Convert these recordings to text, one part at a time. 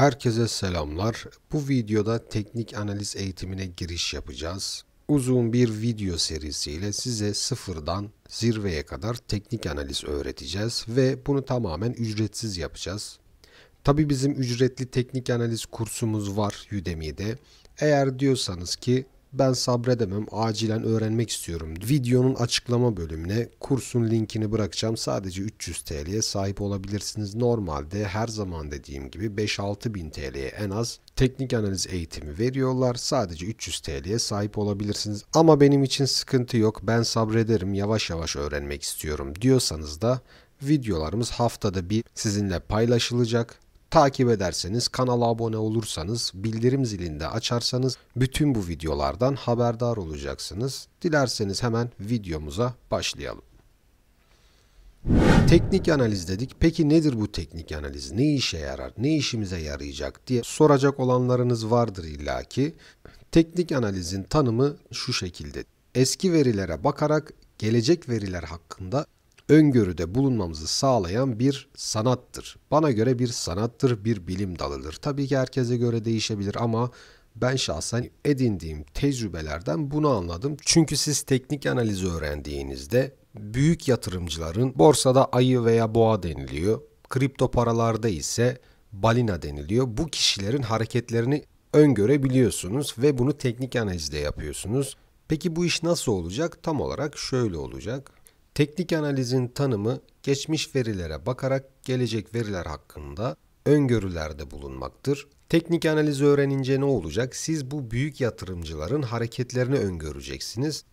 Herkese selamlar. Bu videoda teknik analiz eğitimine giriş yapacağız. Uzun bir video serisiyle size sıfırdan zirveye kadar teknik analiz öğreteceğiz ve bunu tamamen ücretsiz yapacağız. Tabii bizim ücretli teknik analiz kursumuz var Udemy'de. Eğer diyorsanız ki ben sabredemem, acilen öğrenmek istiyorum. Videonun açıklama bölümüne kursun linkini bırakacağım. Sadece 300 TL'ye sahip olabilirsiniz. Normalde her zaman dediğim gibi 5-6 bin TL'ye en az teknik analiz eğitimi veriyorlar. Sadece 300 TL'ye sahip olabilirsiniz. Ama benim için sıkıntı yok. Ben sabrederim, yavaş yavaş öğrenmek istiyorum diyorsanız da videolarımız haftada bir sizinle paylaşılacak. Takip ederseniz, kanala abone olursanız, bildirim zilini de açarsanız bütün bu videolardan haberdar olacaksınız. Dilerseniz hemen videomuza başlayalım. Teknik analiz dedik. Peki nedir bu teknik analiz? Ne işe yarar? Ne işimize yarayacak diye soracak olanlarınız vardır illaki. Teknik analizin tanımı şu şekilde. Eski verilere bakarak gelecek veriler hakkında öngörüde bulunmamızı sağlayan bir sanattır. Bana göre bir sanattır, bir bilim dalıdır. Tabii ki herkese göre değişebilir ama ben şahsen edindiğim tecrübelerden bunu anladım. Çünkü siz teknik analizi öğrendiğinizde büyük yatırımcıların borsada ayı veya boğa deniliyor. Kripto paralarda ise balina deniliyor. Bu kişilerin hareketlerini öngörebiliyorsunuz ve bunu teknik analizde yapıyorsunuz. Peki bu iş nasıl olacak? Tam olarak şöyle olacak. Teknik analizin tanımı geçmiş verilere bakarak gelecek veriler hakkında öngörülerde bulunmaktır. Teknik analizi öğrenince ne olacak? Siz bu büyük yatırımcıların hareketlerini öngöreceksiniz.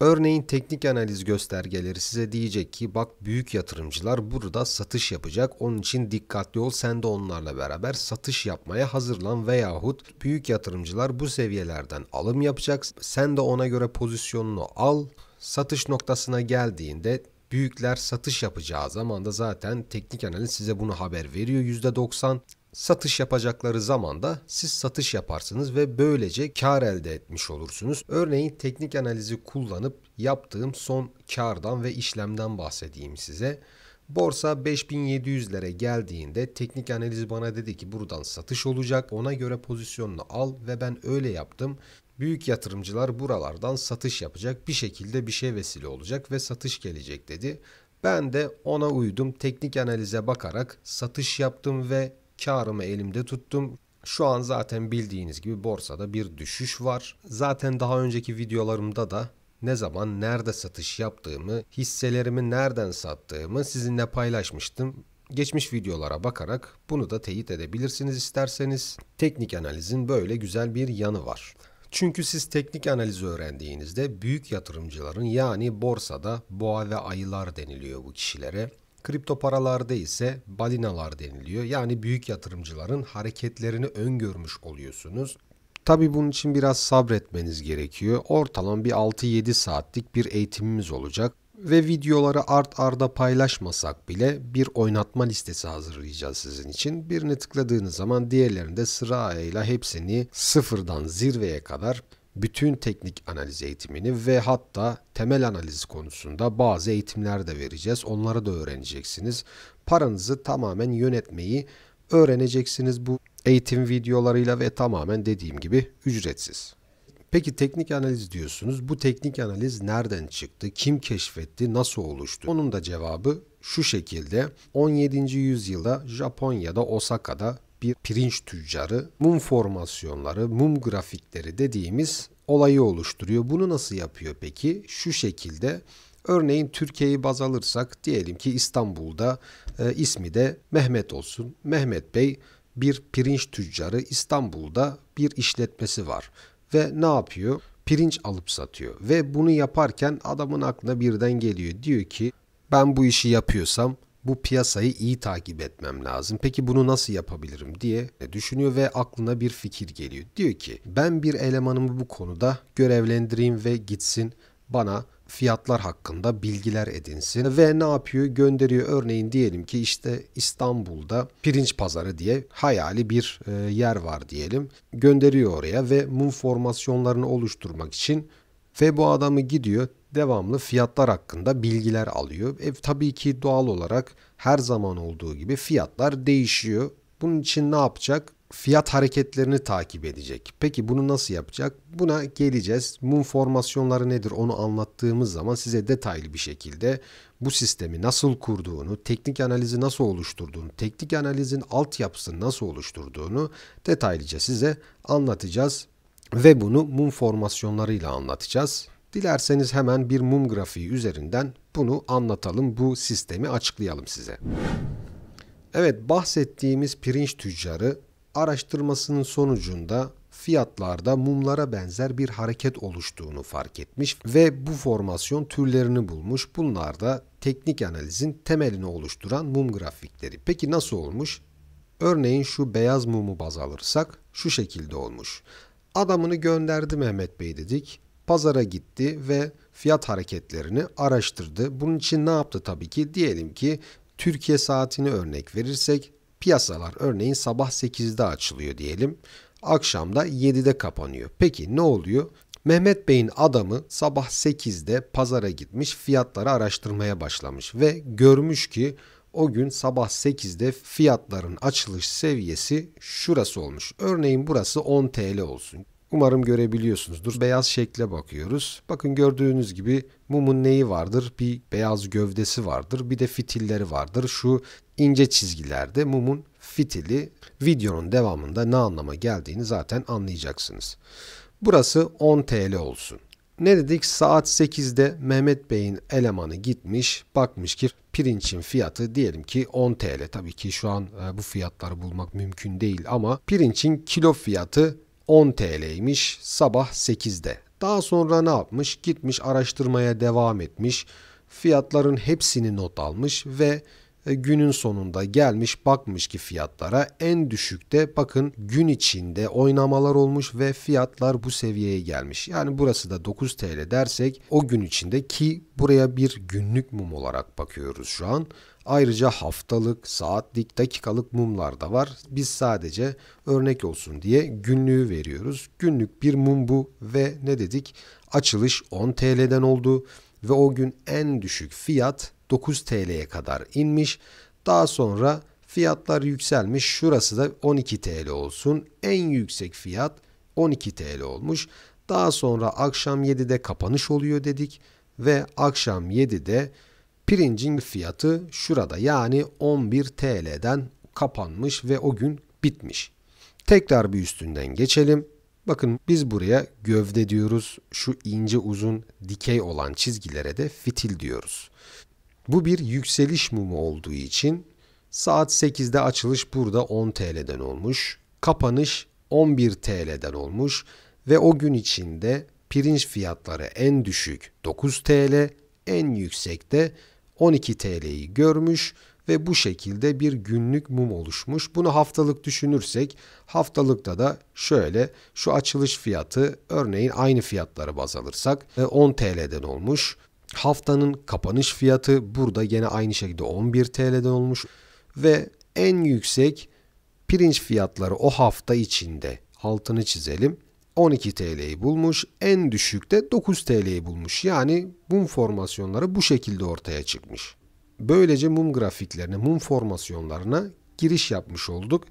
Örneğin teknik analiz göstergeleri size diyecek ki bak büyük yatırımcılar burada satış yapacak. Onun için dikkatli ol, sen de onlarla beraber satış yapmaya hazırlan veyahut büyük yatırımcılar bu seviyelerden alım yapacak. Sen de ona göre pozisyonunu al. Satış noktasına geldiğinde büyükler satış yapacağı zaman da zaten teknik analiz size bunu haber veriyor. %90 satış yapacakları zaman da siz satış yaparsınız ve böylece kar elde etmiş olursunuz. Örneğin teknik analizi kullanıp yaptığım son kardan ve işlemden bahsedeyim size. Borsa 5700'lere geldiğinde teknik analiz bana dedi ki buradan satış olacak. Ona göre pozisyonunu al ve ben öyle yaptım. Büyük yatırımcılar buralardan satış yapacak, bir şekilde bir şey vesile olacak ve satış gelecek dedi. Ben de ona uydum. Teknik analize bakarak satış yaptım ve karımı elimde tuttum. Şu an zaten bildiğiniz gibi borsada bir düşüş var. Zaten daha önceki videolarımda da ne zaman, nerede satış yaptığımı, hisselerimi nereden sattığımı sizinle paylaşmıştım. Geçmiş videolara bakarak bunu da teyit edebilirsiniz isterseniz. Teknik analizin böyle güzel bir yanı var. Çünkü siz teknik analizi öğrendiğinizde büyük yatırımcıların yani borsada boğa ve ayılar deniliyor bu kişilere. Kripto paralarda ise balinalar deniliyor. Yani büyük yatırımcıların hareketlerini öngörmüş oluyorsunuz. Tabii bunun için biraz sabretmeniz gerekiyor. Ortalama bir 6-7 saatlik bir eğitimimiz olacak. Ve videoları art arda paylaşmasak bile bir oynatma listesi hazırlayacağız sizin için. Birini tıkladığınız zaman diğerlerinde sırayla hepsini sıfırdan zirveye kadar bütün teknik analiz eğitimini ve hatta temel analiz konusunda bazı eğitimler de vereceğiz. Onları da öğreneceksiniz. Paranızı tamamen yönetmeyi öğreneceksiniz bu eğitim videolarıyla ve tamamen dediğim gibi ücretsiz. Peki teknik analiz diyorsunuz. Bu teknik analiz nereden çıktı? Kim keşfetti? Nasıl oluştu? Onun da cevabı şu şekilde. 17. yüzyılda Japonya'da Osaka'da bir pirinç tüccarı mum formasyonları, mum grafikleri dediğimiz olayı oluşturuyor. Bunu nasıl yapıyor peki? Şu şekilde. Örneğin Türkiye'yi baz alırsak diyelim ki İstanbul'da ismi de Mehmet olsun. Mehmet Bey bir pirinç tüccarı, İstanbul'da bir işletmesi var. Ve ne yapıyor? Pirinç alıp satıyor. Ve bunu yaparken adamın aklına birden geliyor. Diyor ki ben bu işi yapıyorsam bu piyasayı iyi takip etmem lazım. Peki bunu nasıl yapabilirim diye düşünüyor ve aklına bir fikir geliyor. Diyor ki ben bir elemanımı bu konuda görevlendireyim ve gitsin bana fiyatlar hakkında bilgiler edinsin ve ne yapıyor? Gönderiyor. Örneğin diyelim ki işte İstanbul'da pirinç pazarı diye hayali bir yer var diyelim. Gönderiyor oraya ve mum formasyonlarını oluşturmak için ve bu adamı gidiyor devamlı fiyatlar hakkında bilgiler alıyor. Tabii ki doğal olarak her zaman olduğu gibi fiyatlar değişiyor. Bunun için ne yapacak? fiyat hareketlerini takip edecek. Peki bunu nasıl yapacak? Buna geleceğiz. Mum formasyonları nedir onu anlattığımız zaman size detaylı bir şekilde bu sistemi nasıl kurduğunu, teknik analizi nasıl oluşturduğunu, teknik analizin altyapısını nasıl oluşturduğunu detaylıca size anlatacağız. Ve bunu mum formasyonlarıyla anlatacağız. Dilerseniz hemen bir mum grafiği üzerinden bunu anlatalım, bu sistemi açıklayalım size. Evet, bahsettiğimiz pirinç tüccarı araştırmasının sonucunda fiyatlarda mumlara benzer bir hareket oluştuğunu fark etmiş ve bu formasyon türlerini bulmuş. Bunlar da teknik analizin temelini oluşturan mum grafikleri. Peki nasıl olmuş? Örneğin şu beyaz mumu baz alırsak şu şekilde olmuş. Adamını gönderdi Mehmet Bey dedik. Pazara gitti ve fiyat hareketlerini araştırdı. Bunun için ne yaptı tabii ki? Diyelim ki Türkiye saatini örnek verirsek piyasalar örneğin sabah 8'de açılıyor diyelim. Akşam da 7'de kapanıyor. Peki ne oluyor? Mehmet Bey'in adamı sabah 8'de pazara gitmiş, fiyatları araştırmaya başlamış ve görmüş ki o gün sabah 8'de fiyatların açılış seviyesi şurası olmuş. Örneğin burası 10 TL olsun. Umarım görebiliyorsunuzdur. Beyaz şekle bakıyoruz. Bakın gördüğünüz gibi mumun neyi vardır? Bir beyaz gövdesi vardır. Bir de fitilleri vardır. Şu ince çizgilerde mumun fitili. Videonun devamında ne anlama geldiğini zaten anlayacaksınız. Burası 10 TL olsun. Ne dedik? Saat 8'de Mehmet Bey'in elemanı gitmiş, bakmış ki pirincin fiyatı diyelim ki 10 TL. Tabii ki şu an bu fiyatları bulmak mümkün değil ama pirincin kilo fiyatı 10 TL'ymiş sabah 8'de. Daha sonra ne yapmış? Gitmiş araştırmaya devam etmiş. Fiyatların hepsini not almış ve günün sonunda gelmiş bakmış ki fiyatlara en düşükte bakın gün içinde oynamalar olmuş ve fiyatlar bu seviyeye gelmiş. Yani burası da 9 TL dersek o gün içinde ki buraya bir günlük mum olarak bakıyoruz şu an. Ayrıca haftalık, saatlik, dakikalık mumlar da var. Biz sadece örnek olsun diye günlüğü veriyoruz. Günlük bir mum bu ve ne dedik? Açılış 10 TL'den oldu ve o gün en düşük fiyat 9 TL'ye kadar inmiş. Daha sonra fiyatlar yükselmiş. Şurası da 12 TL olsun. En yüksek fiyat 12 TL olmuş. Daha sonra akşam 7'de kapanış oluyor dedik ve akşam 7'de pirincin fiyatı şurada yani 11 TL'den kapanmış ve o gün bitmiş. Tekrar bir üstünden geçelim. Bakın biz buraya gövde diyoruz. Şu ince uzun dikey olan çizgilere de fitil diyoruz. Bu bir yükseliş mumu olduğu için saat 8'de açılış burada 10 TL'den olmuş. Kapanış 11 TL'den olmuş ve o gün içinde pirinç fiyatları en düşük 9 TL, en yüksek de 12 TL'yi görmüş ve bu şekilde bir günlük mum oluşmuş. Bunu haftalık düşünürsek haftalıkta da şöyle şu açılış fiyatı örneğin aynı fiyatları baz alırsak 10 TL'den olmuş. Haftanın kapanış fiyatı burada yine aynı şekilde 11 TL'den olmuş ve en yüksek pirinç fiyatları o hafta içinde altını çizelim 12 TL'yi bulmuş, en düşük de 9 TL'yi bulmuş. Yani mum formasyonları bu şekilde ortaya çıkmış. Böylece mum grafiklerine, mum formasyonlarına giriş yapmış olduk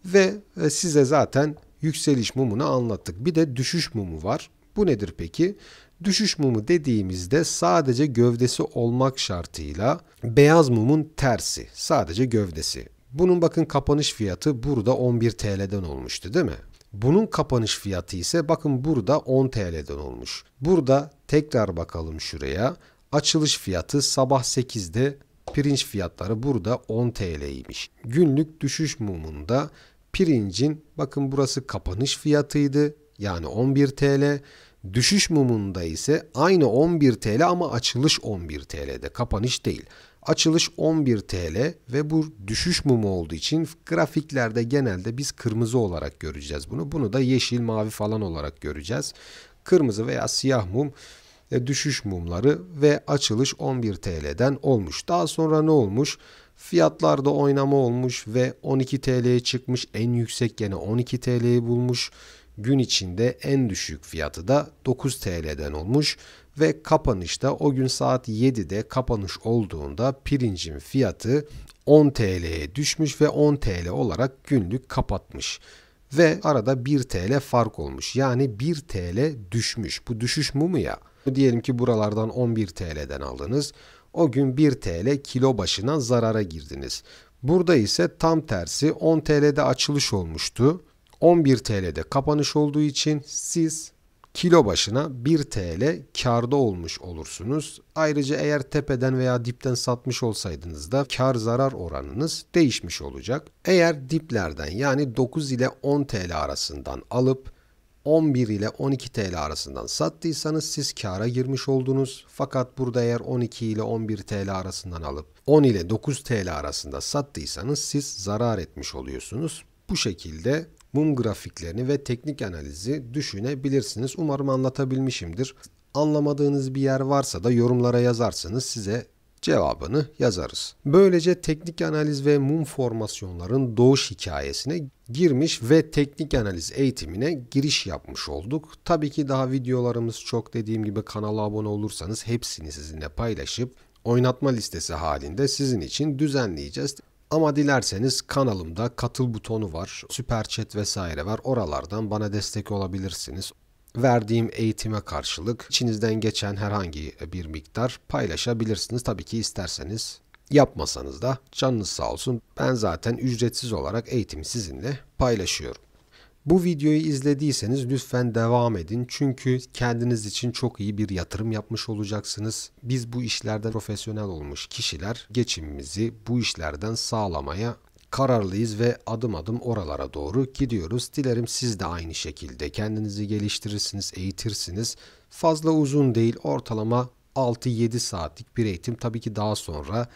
ve size zaten yükseliş mumunu anlattık. Bir de düşüş mumu var. Bu nedir peki? Düşüş mumu dediğimizde sadece gövdesi olmak şartıyla beyaz mumun tersi, sadece gövdesi. Bunun bakın kapanış fiyatı burada 11 TL'den olmuştu değil mi? Bunun kapanış fiyatı ise bakın burada 10 TL'den olmuş. Burada tekrar bakalım şuraya. Açılış fiyatı sabah 8'de pirinç fiyatları burada 10 TL'ymiş. Günlük düşüş mumunda pirincin bakın burası kapanış fiyatıydı. Yani 11 TL. Düşüş mumunda ise aynı 11 TL ama açılış 11 TL'de. Kapanış değil. Açılış 11 TL ve bu düşüş mumu olduğu için grafiklerde genelde biz kırmızı olarak göreceğiz bunu. Bunu da yeşil, mavi falan olarak göreceğiz. Kırmızı veya siyah mum düşüş mumları ve açılış 11 TL'den olmuş. Daha sonra ne olmuş? Fiyatlarda oynama olmuş ve 12 TL'ye çıkmış. En yüksek gene 12 TL'yi bulmuş. Gün içinde en düşük fiyatı da 9 TL'den olmuş ve kapanışta o gün saat 7'de kapanış olduğunda pirincin fiyatı 10 TL'ye düşmüş ve 10 TL olarak günlük kapatmış. ve arada 1 TL fark olmuş. Yani 1 TL düşmüş. Bu düşüş mu ya? Diyelim ki buralardan 11 TL'den aldınız. O gün 1 TL kilo başına zarara girdiniz. Burada ise tam tersi 10 TL'de açılış olmuştu. 11 TL'de kapanış olduğu için siz kilo başına 1 TL kârda olmuş olursunuz. Ayrıca eğer tepeden veya dipten satmış olsaydınız da kar zarar oranınız değişmiş olacak. Eğer diplerden yani 9 ile 10 TL arasından alıp 11 ile 12 TL arasından sattıysanız siz kâra girmiş oldunuz. Fakat burada eğer 12 ile 11 TL arasından alıp 10 ile 9 TL arasında sattıysanız siz zarar etmiş oluyorsunuz. Bu şekilde mum grafiklerini ve teknik analizi düşünebilirsiniz. Umarım anlatabilmişimdir. Anlamadığınız bir yer varsa da yorumlara yazarsanız size cevabını yazarız. Böylece teknik analiz ve mum formasyonların doğuş hikayesine girmiş ve teknik analiz eğitimine giriş yapmış olduk. Tabii ki daha videolarımız çok, dediğim gibi kanala abone olursanız hepsini sizinle paylaşıp oynatma listesi halinde sizin için düzenleyeceğiz. Ama dilerseniz kanalımda katıl butonu var, süper chat vesaire var. Oralardan bana destek olabilirsiniz. Verdiğim eğitime karşılık içinizden geçen herhangi bir miktar paylaşabilirsiniz. Tabii ki isterseniz, yapmasanız da canınız sağ olsun. Ben zaten ücretsiz olarak eğitimi sizinle paylaşıyorum. Bu videoyu izlediyseniz lütfen devam edin. Çünkü kendiniz için çok iyi bir yatırım yapmış olacaksınız. Biz bu işlerden profesyonel olmuş kişiler geçimimizi bu işlerden sağlamaya kararlıyız ve adım adım oralara doğru gidiyoruz. Dilerim siz de aynı şekilde kendinizi geliştirirsiniz, eğitirsiniz. Fazla uzun değil, ortalama 6-7 saatlik bir eğitim. Tabii ki daha sonra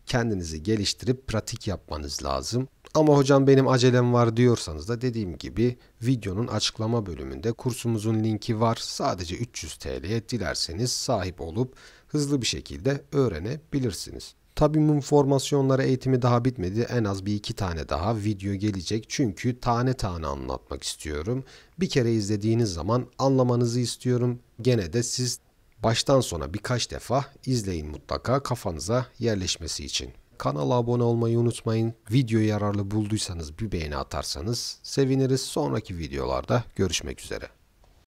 kendinizi geliştirip pratik yapmanız lazım. Ama hocam benim acelem var diyorsanız da dediğim gibi videonun açıklama bölümünde kursumuzun linki var. Sadece 300 TL'ye dilerseniz sahip olup hızlı bir şekilde öğrenebilirsiniz. Tabii mum formasyonları eğitimi daha bitmedi. En az bir iki tane daha video gelecek. Çünkü tane tane anlatmak istiyorum. Bir kere izlediğiniz zaman anlamanızı istiyorum. Gene de siz baştan sona birkaç defa izleyin mutlaka kafanıza yerleşmesi için. Kanala abone olmayı unutmayın. Videoyu yararlı bulduysanız bir beğeni atarsanız seviniriz. Sonraki videolarda görüşmek üzere.